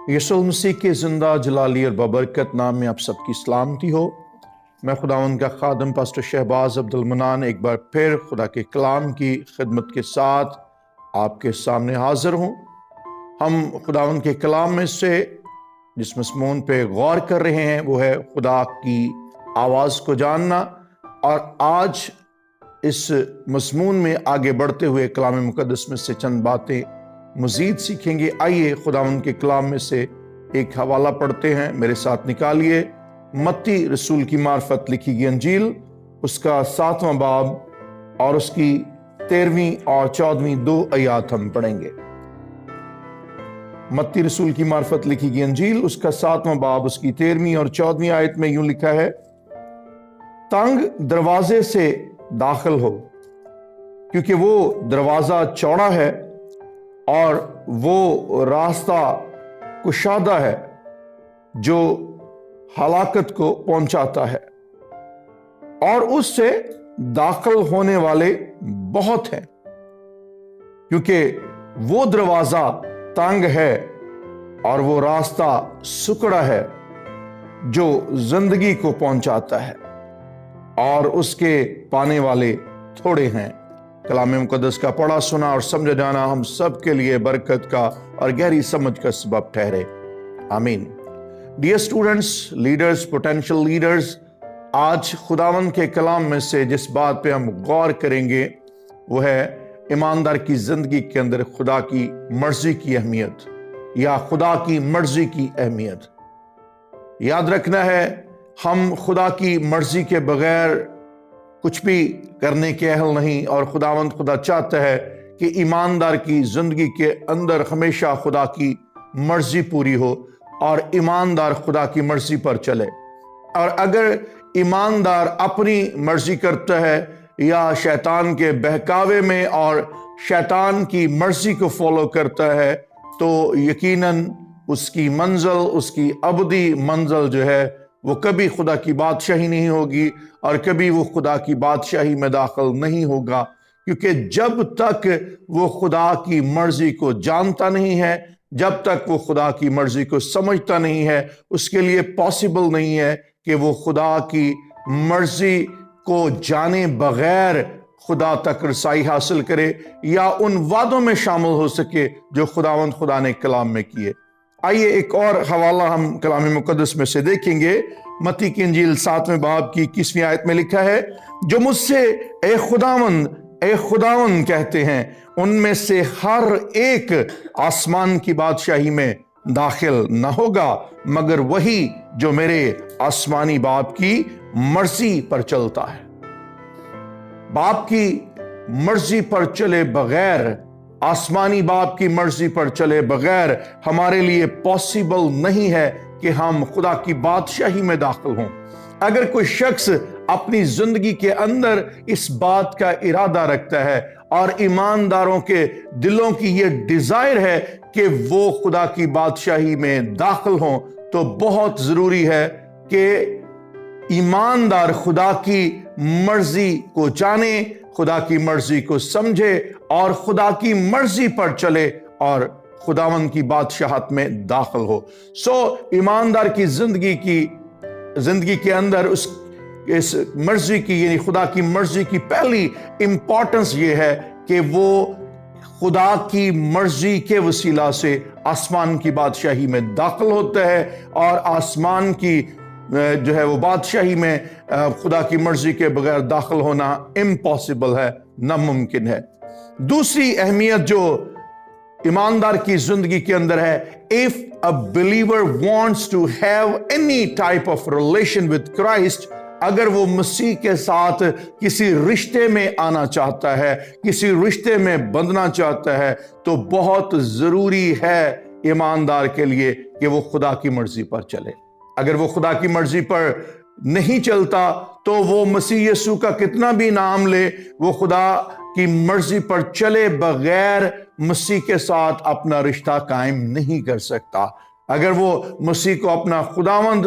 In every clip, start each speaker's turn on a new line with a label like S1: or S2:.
S1: यीशु मसीह के ज़िंदा जलाली और बबरकत नाम में आप सबकी सलामती हो। मैं खुदावंद का खादम पास्टर शहबाज अब्दुल मनान एक बार फिर खुदा के कलाम की खिदमत के साथ आपके सामने हाजिर हूँ। हम खुदावंद के कलाम में से जिस मज़मून पे गौर कर रहे हैं वो है खुदा की आवाज़ को जानना, और आज इस मज़मून में आगे बढ़ते हुए कलाम मुक़द्दस में से चंद बातें मज़ीद सीखेंगे। आइए खुदावंद के कलाम में से एक हवाला पढ़ते हैं, मेरे साथ निकालिए। मत्ती रसूल की मार्फत लिखी गई अंजील, उसका 7वां बाब और उसकी 13वीं और 14वीं 2 आयत हम पढ़ेंगे। मत्ती रसूल की मार्फत लिखी गई अंजील, उसका 7वां बाब, उसकी 13वीं और 14वीं आयत में यूं लिखा है, तंग दरवाजे से दाखिल हो, क्योंकि वो दरवाजा चौड़ा है और वो रास्ता कुशादा है जो हलाकत को पहुंचाता है, और उससे दाखिल होने वाले बहुत हैं। क्योंकि वो दरवाजा तंग है और वो रास्ता सुकड़ा है जो जिंदगी को पहुंचाता है, और उसके पाने वाले थोड़े हैं। कलाम मुक़द्दस का पढ़ा सुना और समझा जाना हम सब के लिए बरकत का और गहरी समझ का सबब ठहरे। आमीन। Dear students, leaders, potential leaders, आज खुदावंद के कलाम में से जिस बात पे हम गौर करेंगे वो है ईमानदार की जिंदगी के अंदर खुदा की मर्जी की अहमियत, या खुदा की मर्जी की अहमियत। याद रखना है, हम खुदा की मर्जी के बगैर कुछ भी करने के अहल नहीं, और खुदा चाहता है कि ईमानदार की जिंदगी के अंदर हमेशा खुदा की मर्जी पूरी हो और ईमानदार खुदा की मर्जी पर चले। और अगर ईमानदार अपनी मर्जी करता है या शैतान के बहकावे में और शैतान की मर्जी को फॉलो करता है, तो यकीनन उसकी मंजिल, उसकी अबदी मंजिल जो है वो कभी खुदा की बादशाही नहीं होगी और कभी वो खुदा की बादशाही में दाखिल नहीं होगा। क्योंकि जब तक वो खुदा की मर्जी को जानता नहीं है, जब तक वो खुदा की मर्जी को समझता नहीं है, उसके लिए पॉसिबल नहीं है कि वो खुदा की मर्जी को जाने बगैर खुदा तक रसाई हासिल करे या उन वादों में शामिल हो सके जो खुदा ने कलाम में किए। आइए एक और हवाला हम कलाम मुक़द्दस में से देखेंगे। मत्ती की इंजील 7वें बाब की 21वीं आयत में लिखा है, जो मुझसे ए खुदावंद कहते हैं, उनमें से हर एक आसमान की बादशाही में दाखिल न होगा, मगर वही जो मेरे आसमानी बाप की मर्जी पर चलता है। बाप की मर्जी पर चले बगैर, आसमानी बाप की मर्जी पर चले बगैर हमारे लिए पॉसिबल नहीं है कि हम खुदा की बादशाही में दाखिल हों। अगर कोई शख्स अपनी जिंदगी के अंदर इस बात का इरादा रखता है और ईमानदारों के दिलों की ये डिजायर है कि वो खुदा की बादशाही में दाखिल हों, तो बहुत जरूरी है कि ईमानदार खुदा की मर्जी को जाने, खुदा की मर्जी को समझे और खुदा की मर्जी पर चले और खुदावंद की बादशाहत में दाखिल हो। ईमानदार की जिंदगी के अंदर इस मर्जी की, यानी खुदा की मर्जी की पहली इंपॉर्टेंस ये है कि वो खुदा की मर्जी के वसीला से आसमान की बादशाही में दाखिल होता है, और आसमान की जो है वो बादशाही में खुदा की मर्जी के बगैर दाखिल होना इम्पॉसिबल है, नामुमकिन है। दूसरी अहमियत जो ईमानदार की जिंदगी के अंदर है, if a believer wants to have any type of relation with Christ, अगर वो मसीह के साथ किसी रिश्ते में आना चाहता है, किसी रिश्ते में बंधना चाहता है, तो बहुत जरूरी है ईमानदार के लिए कि वो खुदा की मर्जी पर चले। अगर वो खुदा की मर्जी पर नहीं चलता तो वो मसीह यीशु का कितना भी नाम ले, वो खुदा की मर्जी पर चले बगैर मसीह के साथ अपना रिश्ता कायम नहीं कर सकता। अगर वो मसीह को अपना खुदावंद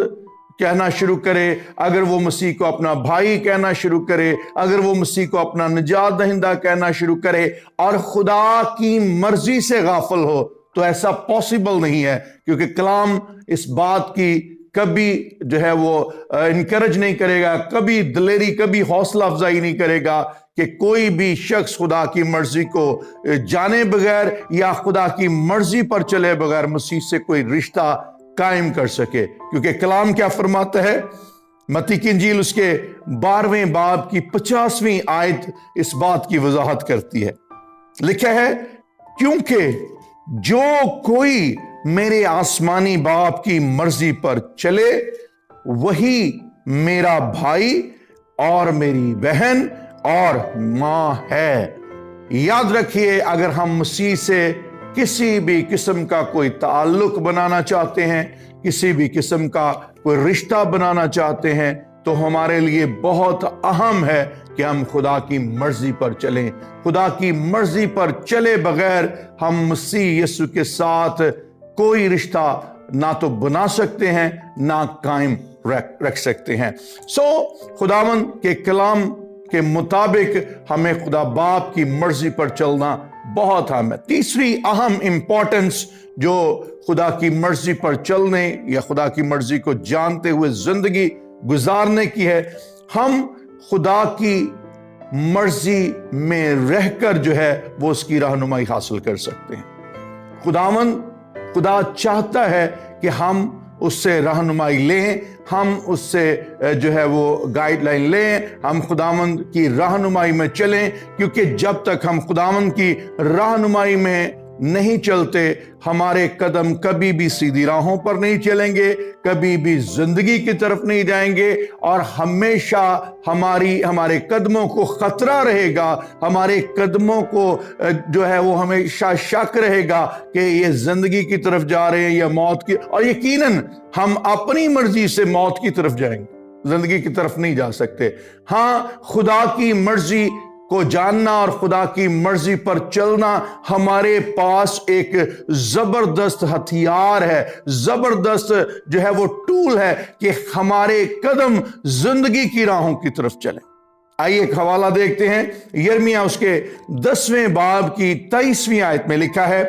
S1: कहना शुरू करे, अगर वो मसीह को अपना भाई कहना शुरू करे, अगर वो मसीह को अपना निजात दहिंदा कहना शुरू करे और खुदा की मर्जी से गाफिल हो, تو ایسا پاسبل نہیں ہے، کیونکہ کلام اس بات کی کبھی جو ہے وہ انکریج نہیں کرے گا، کبھی دلیری، کبھی حوصلہ افزائی نہیں کرے گا کہ کوئی بھی شخص خدا کی مرضی کو جانے بغیر یا خدا کی مرضی پر چلے بغیر مسیح سے کوئی رشتہ قائم کر سکے۔ کیونکہ کلام کیا فرماتا ہے؟ متی کی انجیل اس کے 12ویں باب کی 50ویں آیت اس بات کی وضاحت کرتی ہے۔ لکھا ہے، کیونکہ جو کوئی میرے آسمانی باپ کی مرضی پر چلے وہی میرا بھائی اور میری بہن اور ماں ہے۔ یاد رکھیے، اگر ہم مسیح سے کسی بھی قسم کا کوئی تعلق بنانا چاہتے ہیں، کسی بھی قسم کا کوئی رشتہ بنانا چاہتے ہیں، تو ہمارے لیے بہت اہم ہے کہ ہم خدا کی مرضی پر چلیں۔ خدا کی مرضی پر چلے بغیر ہم مسیح یسوع کے ساتھ کوئی رشتہ نہ تو بنا سکتے ہیں، نہ قائم رکھ سکتے ہیں۔ خداوند کے کلام کے مطابق ہمیں خدا باپ کی مرضی پر چلنا بہت اہم ہے۔ تیسری اہم امپورٹنس جو خدا کی مرضی پر چلنے یا خدا کی مرضی کو جانتے ہوئے زندگی گزارنے کی ہے، ہم خدا کی مرضی میں رہ کر جو ہے وہ اس کی رہنمائی حاصل کر سکتے ہیں۔ خدا چاہتا ہے کہ ہم اس سے رہنمائی لیں، ہم اس سے جو ہے وہ گائیڈ لائن لیں، ہم خداوند کی رہنمائی میں چلیں، کیونکہ جب تک ہم خداوند کی رہنمائی میں نہیں چلتے ہمارے قدم کبھی بھی سیدھی راہوں پر نہیں چلیں گے، کبھی بھی زندگی کی طرف نہیں جائیں گے، اور ہمیشہ ہمارے قدموں کو خطرہ رہے گا، ہمارے قدموں کو جو ہے وہ ہمیشہ شک رہے گا کہ یہ زندگی کی طرف جا رہے ہیں یا موت کی، اور یقیناً ہم اپنی مرضی سے موت کی طرف جائیں گے، زندگی کی طرف نہیں جا سکتے۔ ہاں، خدا کی مرضی کو جاننا اور خدا کی مرضی پر چلنا ہمارے پاس ایک زبردست ہتھیار ہے، زبردست جو ہے وہ ٹول ہے کہ ہمارے قدم زندگی کی راہوں کی طرف چلیں۔ آئیے ایک حوالہ دیکھتے ہیں، یرمیہ اس کے 10ویں باب کی 23ویں آیت میں لکھا ہے،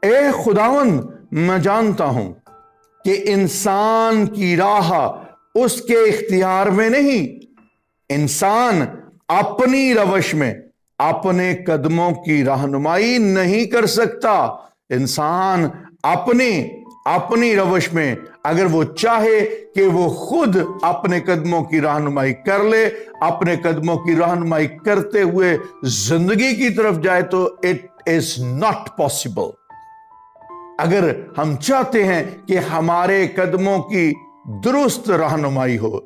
S1: اے خداوند، میں جانتا ہوں کہ انسان کی راہ اس کے اختیار میں نہیں، انسان اپنی روش میں اپنے قدموں کی رہنمائی نہیں کر سکتا۔ انسان اپنی روش میں اگر وہ چاہے کہ وہ خود اپنے قدموں کی رہنمائی کر لے، اپنے قدموں کی رہنمائی کرتے ہوئے زندگی کی طرف جائے، تو اٹ از ناٹ پاسبل۔ اگر ہم چاہتے ہیں کہ ہمارے قدموں کی درست رہنمائی ہو،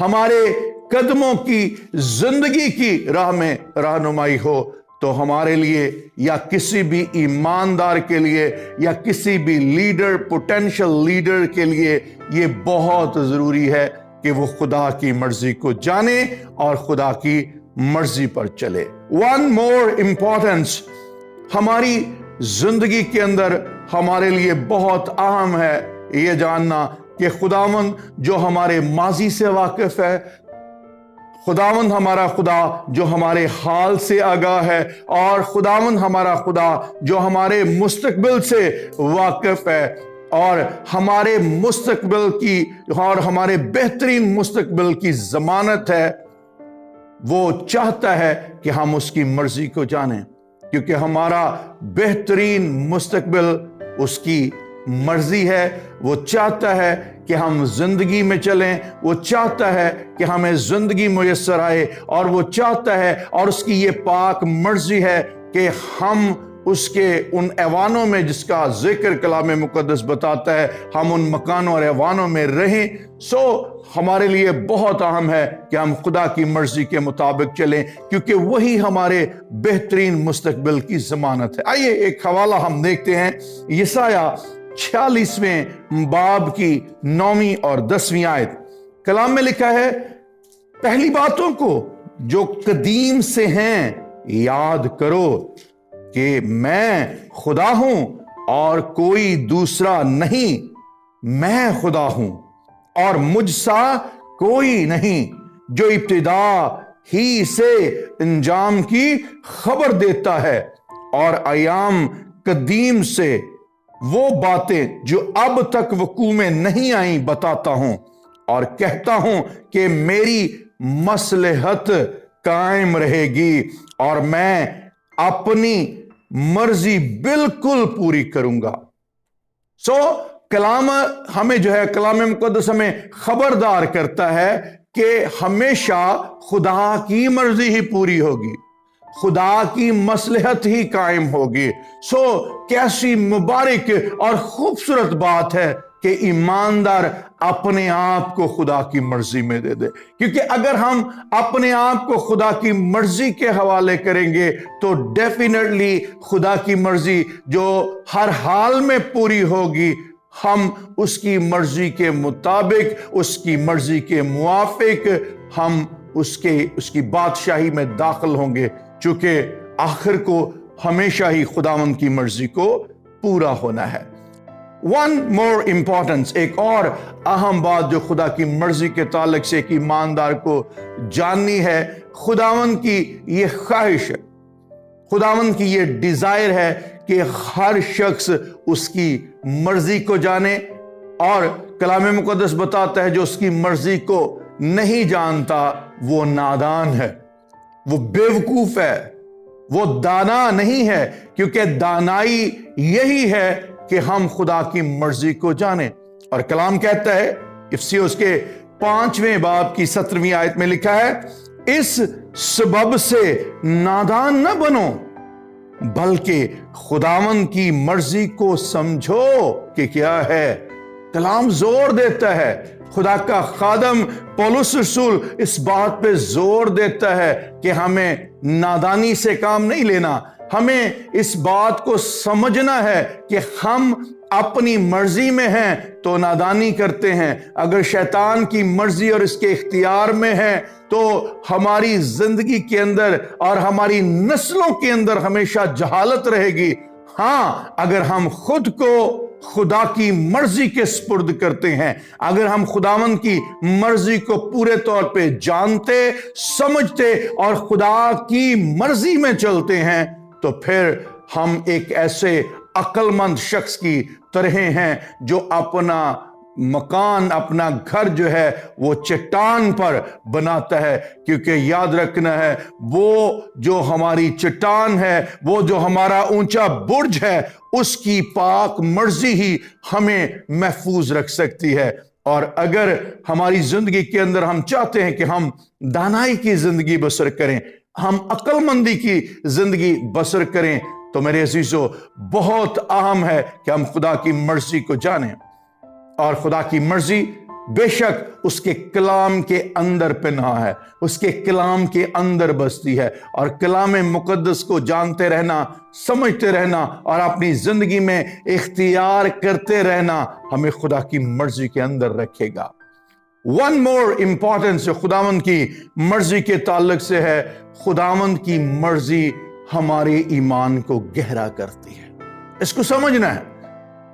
S1: ہمارے قدموں کی زندگی کی راہ میں رہنمائی ہو، تو ہمارے لیے یا کسی بھی ایماندار کے لیے یا کسی بھی لیڈر، پوٹینشل لیڈر کے لیے یہ بہت ضروری ہے کہ وہ خدا کی مرضی کو جانے اور خدا کی مرضی پر چلے۔ ون مور امپورٹنس ہماری زندگی کے اندر ہمارے لیے بہت اہم ہے یہ جاننا کہ خداوند جو ہمارے ماضی سے واقف ہے، خداوند ہمارا خدا جو ہمارے حال سے آگاہ ہے، اور خداوند ہمارا خدا جو ہمارے مستقبل سے واقف ہے، اور ہمارے مستقبل کی اور ہمارے بہترین مستقبل کی ضمانت ہے۔ وہ چاہتا ہے کہ ہم اس کی مرضی کو جانیں، کیونکہ ہمارا بہترین مستقبل اس کی مرضی ہے۔ وہ چاہتا ہے کہ ہم زندگی میں چلیں، وہ چاہتا ہے کہ ہمیں زندگی میسر آئے، اور وہ چاہتا ہے اور اس کی یہ پاک مرضی ہے کہ ہم اس کے ان ایوانوں میں جس کا ذکر کلام مقدس بتاتا ہے، ہم ان مکانوں اور ایوانوں میں رہیں۔ ہمارے لیے بہت اہم ہے کہ ہم خدا کی مرضی کے مطابق چلیں، کیونکہ وہی ہمارے بہترین مستقبل کی ضمانت ہے۔ آئیے ایک حوالہ ہم دیکھتے ہیں، یسایہ 46ویں باب کی 9ویں اور 10ویں آیت۔ کلام میں لکھا ہے، پہلی باتوں کو جو قدیم سے ہیں یاد کرو کہ میں خدا ہوں اور کوئی دوسرا نہیں، میں خدا ہوں اور مجھ سا کوئی نہیں، جو ابتدا ہی سے انجام کی خبر دیتا ہے اور ایام قدیم سے वो बातें जो अब तक वकूዕ में नहीं आई बताता हूं और कहता हूं कि मेरी मसलहत कायम रहेगी और मैं अपनी मर्जी बिल्कुल पूरी करूंगा। कलाम हमें जो है, कलाम मुकद्दस हमें खबरदार करता है कि हमेशा खुदा की मर्जी ही पूरी होगी, खुदा की मसलहत ही कायम होगी। कैसी मुबारक और खूबसूरत बात है कि ईमानदार अपने आप को खुदा की मर्जी में दे दे, क्योंकि अगर हम अपने आप को खुदा की मर्जी के हवाले करेंगे तो डेफिनेटली खुदा की मर्जी जो हर हाल में पूरी होगी, हम उसकी मर्जी के मुताबिक, उसकी मर्जी के मुआफिक हम उसकी बादशाही में दाखिल होंगे, चूंकि आखिर को हमेशा ही खुदावंद की मर्जी को पूरा होना है। वन मोर इंपॉर्टेंस, एक और अहम बात जो खुदा की मर्जी के ताल्लुक से एक ईमानदार को जाननी है, खुदावंद की ये ख्वाहिश है, खुदावंद की ये डिजायर है कि हर शख्स उसकी मर्जी को जाने। और कलाम मुकद्दस बताता है जो उसकी मर्जी को नहीं जानता वो नादान है, वो बेवकूफ है, वो दाना नहीं है, क्योंकि दानाई यही है कि हम खुदा की मर्जी को जाने। और कलाम कहता है इफिसियों उसके 5वें बाब की 17वीं आयत में लिखा है, इस सबब से नादान न बनो बल्कि खुदावंद की मर्जी को समझो कि क्या है। कलाम जोर देता है, खुदा का खादम पौलुस रसूल इस बात पे जोर देता है कि हमें नादानी से काम नहीं लेना, हमें इस बात को समझना है कि हम अपनी मर्जी में हैं तो नादानी करते हैं, अगर शैतान की मर्जी और इसके इख्तियार में है तो हमारी जिंदगी के अंदर और हमारी नस्लों के अंदर हमेशा जहालत रहेगी। हां, अगर हम खुद को खुदा की मर्जी के स्पुर्द करते हैं, अगर हम खुदावंद की मर्जी को पूरे तौर पे जानते समझते और खुदा की मर्जी में चलते हैं, तो फिर हम एक ऐसे अक्लमंद शख्स की तरह हैं जो अपना मकान, अपना घर जो है वो चट्टान पर बनाता है, क्योंकि याद रखना है वो जो हमारी चट्टान है, वो जो हमारा ऊंचा बुर्ज है, उसकी पाक मर्जी ही हमें महफूज रख सकती है। और अगर हमारी जिंदगी के अंदर हम चाहते हैं कि हम दानाई की जिंदगी बसर करें, हम अक्लमंदी की जिंदगी बसर करें, तो मेरे अजीजों बहुत अहम है कि हम खुदा की मर्जी को जानें। और खुदा की मर्जी बेशक उसके कलाम के अंदर पनाह है, उसके कलाम के अंदर बसती है, और कलाम मुकद्दस को जानते रहना, समझते रहना और अपनी जिंदगी में इख्तियार करते रहना हमें खुदा की मर्जी के अंदर रखेगा। वन मोर इंपॉर्टेंस जो खुदावंद की मर्जी के ताल्लुक से है, खुदावंद की मर्जी हमारे ईमान को गहरा करती है। इसको समझना है,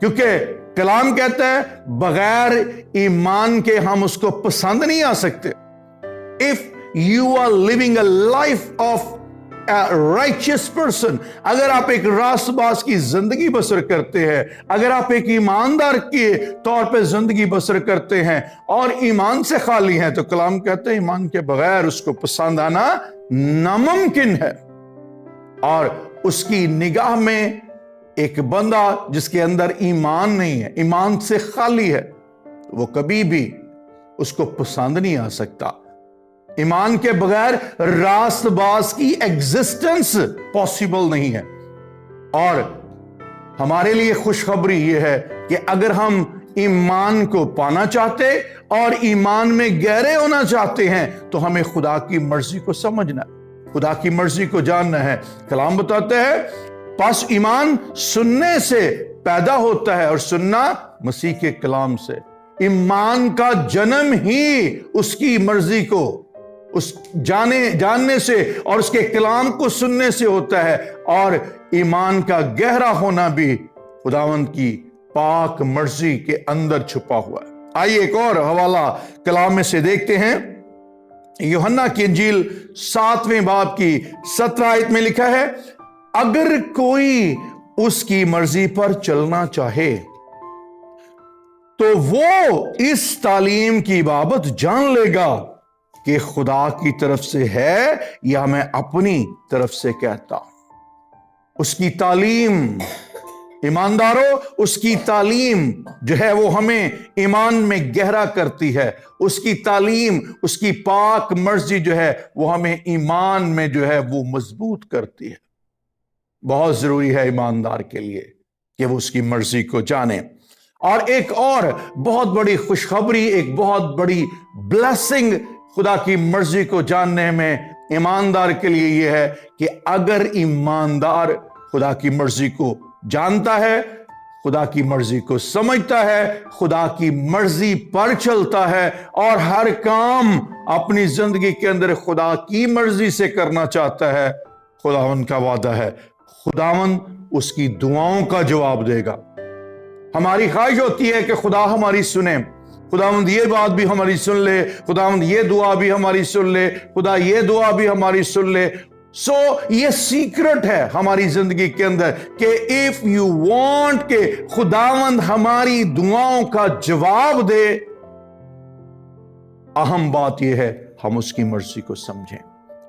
S1: क्योंकि कलाम कहता है बगैर ईमान के हम उसको पसंद नहीं आ सकते। If you are living a life of a righteous person, अगर आप एक रास्तबाज की जिंदगी बसर करते हैं, अगर आप एक ईमानदार के तौर पे जिंदगी बसर करते हैं और ईमान से खाली हैं, तो कलाम कहते हैं ईमान के बगैर उसको पसंद आना नामुमकिन है। और उसकी निगाह में एक बंदा जिसके अंदर ईमान नहीं है, ईमान से खाली है, वो कभी भी उसको पसंद नहीं आ सकता। ईमान के बगैर रास्तबाज की एग्जिस्टेंस पॉसिबल नहीं है। और हमारे लिए खुशखबरी यह है कि अगर हम ईमान को पाना चाहते और ईमान में गहरे होना चाहते हैं, तो हमें खुदा की मर्जी को समझना, खुदा की मर्जी को जानना है। कलाम बताता है पास ईमान सुनने से पैदा होता है और सुनना मसीह के कलाम से। ईमान का जन्म ही उसकी मर्जी को उस जानने से और उसके कलाम को सुनने से होता है, और ईमान का गहरा होना भी खुदावंद की पाक मर्जी के अंदर छुपा हुआ है। आइए एक और हवाला कलाम में से देखते हैं। यूहन्ना की इंजील 7वें बाब की 17 आयत में लिखा है, अगर कोई उसकी मर्जी पर चलना चाहे तो वो इस तालीम की बाबत जान लेगा कि खुदा की तरफ से है या मैं अपनी तरफ से कहता हूं। उसकी तालीम, ईमानदारों, उसकी तालीम जो है वो हमें ईमान में गहरा करती है। उसकी तालीम, उसकी पाक मर्जी जो है वो हमें ईमान में जो है वो मजबूत करती है। बहुत जरूरी है ईमानदार के लिए कि वो उसकी मर्जी को जाने। और एक और बहुत बड़ी खुशखबरी, एक बहुत बड़ी ब्लेसिंग खुदा की मर्जी को जानने में ईमानदार के लिए यह है कि अगर ईमानदार खुदा की मर्जी को जानता है, खुदा की मर्जी को समझता है, खुदा की मर्जी पर चलता है और हर काम अपनी जिंदगी के अंदर खुदा की मर्जी से करना चाहता है, खुदावंद का वादा है खुदावंद उसकी दुआओं का जवाब देगा। हमारी ख्वाहिश होती है कि खुदा हमारी सुने, खुदावंद ये बात भी हमारी सुन ले, खुदावंद ये दुआ भी हमारी सुन ले, खुदा ये दुआ भी हमारी सुन ले। ये सीक्रेट है हमारी जिंदगी के अंदर कि इफ यू वांट के खुदावंद हमारी दुआओं का जवाब दे, अहम बात यह है हम उसकी मर्जी को समझें,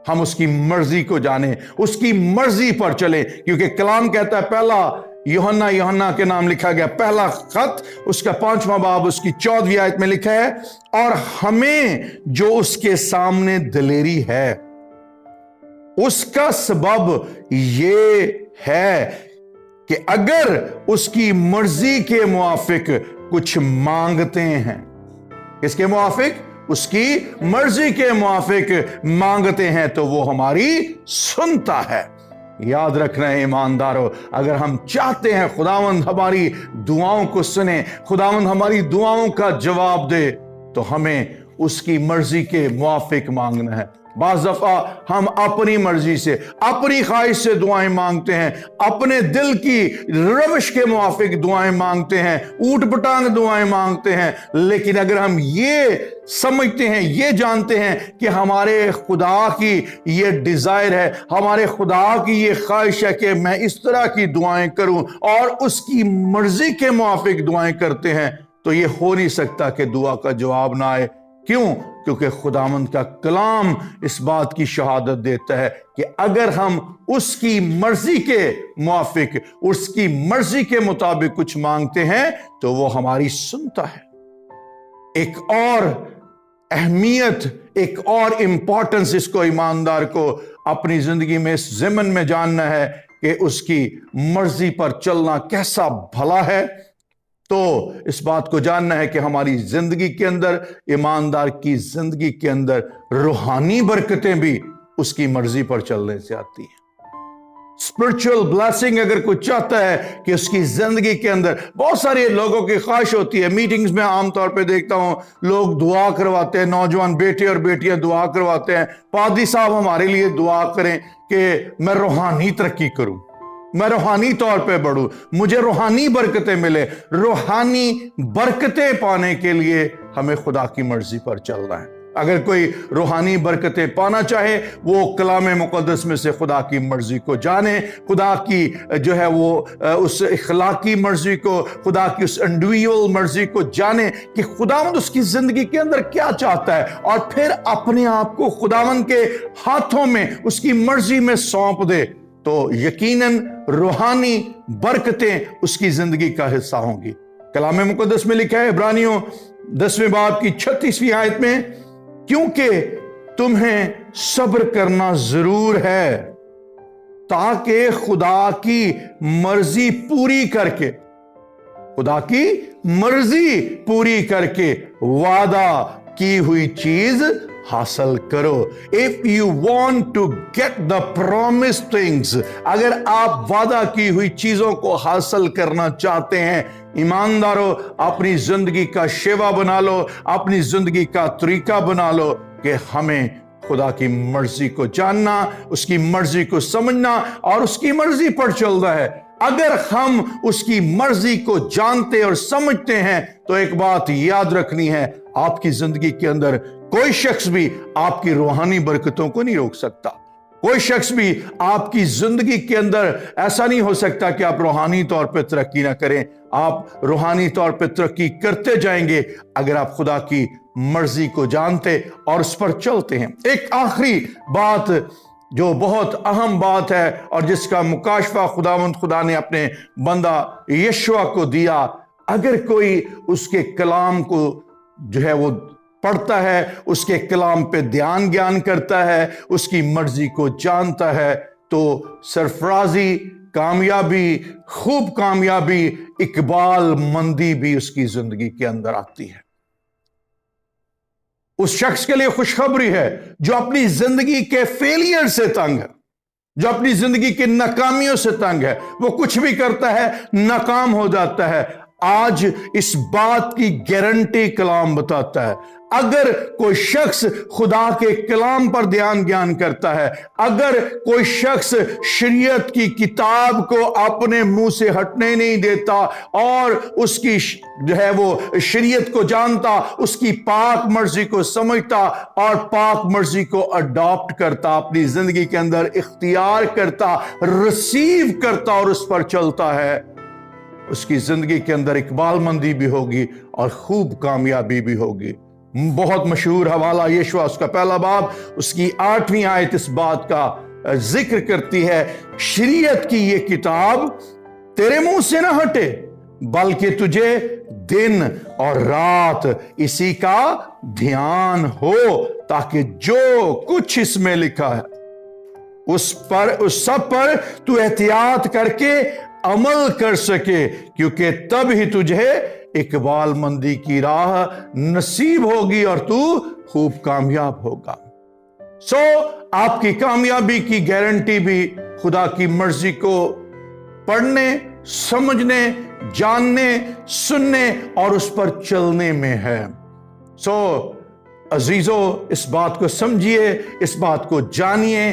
S1: हम उसकी मर्जी को जानें, उसकी मर्जी पर चलें। क्योंकि कलाम कहता है, पहला यूहन्ना के नाम लिखा गया, पहला खत उसका 5वां बाब उसकी 14वीं आयत में लिखा है, और हमें जो उसके सामने दिलेरी है उसका सबब ये है कि अगर उसकी मर्जी के मुआफिक कुछ मांगते हैं, इसके मुआफिक, उसकी मर्जी के मुआफिक मांगते हैं तो वो हमारी सुनता है। याद रखना है ईमानदारों, अगर हम चाहते हैं खुदावंद हमारी दुआओं को सुने, खुदावंद हमारी दुआओं का जवाब दे, तो हमें उसकी मर्जी के मुआफिक मांगना है। बाज़ दफा हम अपनी मर्जी से, अपनी ख्वाहिश से दुआएं मांगते हैं, अपने दिल की रविश के मुआफिक दुआएं मांगते हैं, ऊट पटांग दुआएं मांगते हैं। लेकिन अगर हम ये समझते हैं, ये जानते हैं कि हमारे खुदा की ये डिजायर है, हमारे खुदा की ये ख्वाहिश है कि मैं इस तरह की दुआएं करूं, और उसकी मर्जी के मुआफिक दुआएं करते हैं, तो ये हो नहीं सकता कि दुआ का जवाब ना आए। क्यों? क्योंकि खुदावंद का कलाम इस बात की शहादत देता है कि अगर हम उसकी मर्जी के मुआफिक, उसकी मर्जी के मुताबिक कुछ मांगते हैं तो वो हमारी सुनता है। एक और अहमियत, एक और इंपॉर्टेंस इसको ईमानदार को अपनी जिंदगी में, इस ज़िमन में जानना है कि उसकी मर्जी पर चलना कैसा भला है। तो इस बात को जानना है कि हमारी जिंदगी के अंदर, ईमानदार की जिंदगी के अंदर रूहानी बरकतें भी उसकी मर्जी पर चलने से आती हैं। स्पिरिचुअल ब्लेसिंग अगर कोई चाहता है कि उसकी जिंदगी के अंदर, बहुत सारे लोगों की ख्वाहिश होती है, मीटिंग्स में आमतौर पे देखता हूं लोग दुआ करवाते हैं, नौजवान बेटे और बेटियां दुआ करवाते हैं, पादरी साहब हमारे लिए दुआ करें कि मैं रूहानी तरक्की करूं, मैं रूहानी तौर पे बढ़ूं, मुझे रूहानी बरकतें मिले। रूहानी बरकतें पाने के लिए हमें खुदा की मर्जी पर चलना है। अगर कोई रूहानी बरकतें पाना चाहे, वो कलाम मुक़द्दस में से खुदा की मर्जी को जाने, खुदा की जो है वो उस इखलाकी मर्जी को, खुदा की उस इंडिविजुअल मर्जी को जाने कि खुदावंद उसकी जिंदगी के अंदर क्या चाहता है, और फिर अपने आप को खुदावंद के हाथों में, उसकी मर्जी में सौंप दे, तो यकीनन रूहानी बरकतें उसकी जिंदगी का हिस्सा होंगी। कलाम मुक़द्दस में लिखा है इब्रानियों 10वें बाब की 36वीं आयत में, क्योंकि तुम्हें सब्र करना जरूर है ताकि खुदा की मर्जी पूरी करके, खुदा की मर्जी पूरी करके वादा की हुई चीज हासिल करो। If you want to get the promise things, अगर आप वादा की हुई चीजों को हासिल करना चाहते हैं, ईमानदारों, अपनी जिंदगी का शेवा बना लो, अपनी जिंदगी का तरीका बना लो कि हमें खुदा की मर्जी को जानना, उसकी मर्जी को समझना और उसकी मर्जी पर चलना है। अगर हम उसकी मर्जी को जानते और समझते हैं तो एक बात याद रखनी है, आपकी जिंदगी के अंदर कोई शख्स भी आपकी रूहानी बरकतों को नहीं रोक सकता। कोई शख्स भी आपकी जिंदगी के अंदर ऐसा नहीं हो सकता कि आप रूहानी तौर पे तरक्की ना करें। आप रूहानी तौर पे तरक्की करते जाएंगे अगर आप खुदा की मर्जी को जानते और उस पर चलते हैं। एक आखिरी बात जो बहुत अहम बात है और जिसका मुकाशफा खुदा ने अपने बंदा यशुआ को दिया, अगर कोई उसके कलाम को जो है वो पढ़ता है, उसके कलाम पे ध्यान ज्ञान करता है, उसकी मर्जी को जानता है, तो सरफराजी, कामयाबी, खूब कामयाबी, इकबाल मंदी भी उसकी जिंदगी के अंदर आती है। उस शख्स के लिए खुशखबरी है जो अपनी जिंदगी के फेलियर से तंग है, जो अपनी जिंदगी की नाकामियों से तंग है। वो कुछ भी करता है, नाकाम हो जाता है। आज इस बात की गारंटी कलाम बताता है, अगर कोई शख्स खुदा के कलाम पर ध्यान ज्ञान करता है, अगर कोई शख्स शरीयत की किताब को अपने मुंह से हटने नहीं देता और उसकी जो है वो शरीयत को जानता, उसकी पाक मर्जी को समझता और पाक मर्जी को अडॉप्ट करता, अपनी जिंदगी के अंदर इख्तियार करता, रिसीव करता और उस पर चलता है, उसकी जिंदगी के अंदर इकबाल मंदी भी होगी और खूब कामयाबी भी होगी। बहुत मशहूर हवाला यशुआ उसका पहला बाब उसकी 8वीं आयत इस बात का जिक्र करती है, शरीयत की ये किताब तेरे मुंह से ना हटे, बल्कि तुझे दिन और रात इसी का ध्यान हो, ताकि जो कुछ इसमें लिखा है उस सब पर तू एहतियात करके अमल कर सके, क्योंकि तब ही तुझे इकबाल मंदी की राह नसीब होगी और तू खूब कामयाब होगा। आपकी कामयाबी की गारंटी भी खुदा की मर्जी को पढ़ने, समझने, जानने, सुनने और उस पर चलने में है। अजीजों, इस बात को समझिए, इस बात को जानिए।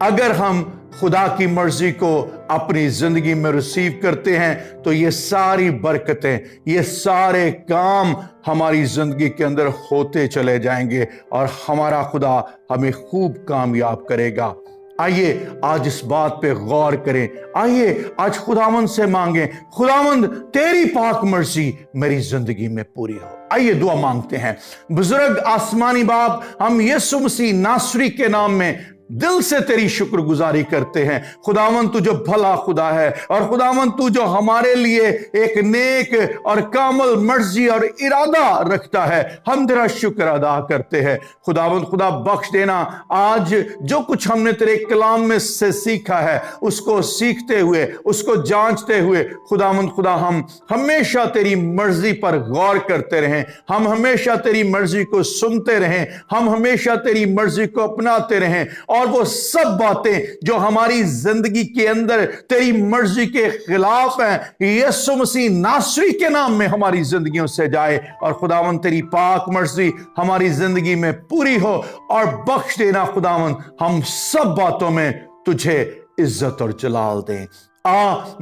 S1: अगर हम खुदा की मर्जी को अपनी जिंदगी में रिसीव करते हैं तो ये सारी बरकतें, ये सारे काम हमारी जिंदगी के अंदर होते चले जाएंगे और हमारा खुदा हमें खूब कामयाब करेगा। आइए आज इस बात पे गौर करें, आइए आज खुदावंद से मांगे, खुदावंद तेरी पाक मर्जी मेरी जिंदगी में पूरी हो। आइए दुआ मांगते हैं। बुजुर्ग आसमानी बाप, हम यीशु मसीह नासरी के नाम में दिल से तेरी शुक्रगुजारी करते हैं। खुदावंद तू जो भला खुदा है और खुदावंद तू जो हमारे लिए एक नेक और कामल मर्जी और इरादा रखता है, हम तेरा शुक्र अदा करते हैं। खुदावंद खुदा बख्श देना, आज जो कुछ हमने तेरे कलाम में से सीखा है उसको सीखते हुए, उसको जांचते हुए खुदावंद खुदा हम हमेशा तेरी मर्जी पर गौर करते रहें, हम हमेशा तेरी मर्जी को सुनते रहें, हम हमेशा तेरी मर्जी को अपनाते रहें और वो सब बातें जो हमारी जिंदगी के अंदर तेरी मर्जी के खिलाफ हैं, यीशु मसीह नासरी के नाम में हमारी जिंदगियों से जाए और खुदावंद तेरी पाक मर्जी हमारी जिंदगी में पूरी हो। और बख्श देना खुदावंद, हम सब बातों में तुझे इज्जत और जलाल दें।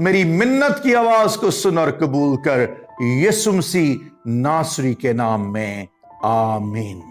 S1: मेरी मिन्नत की आवाज को सुन और कबूल कर, यीशु मसीह नासरी के नाम में, आमीन।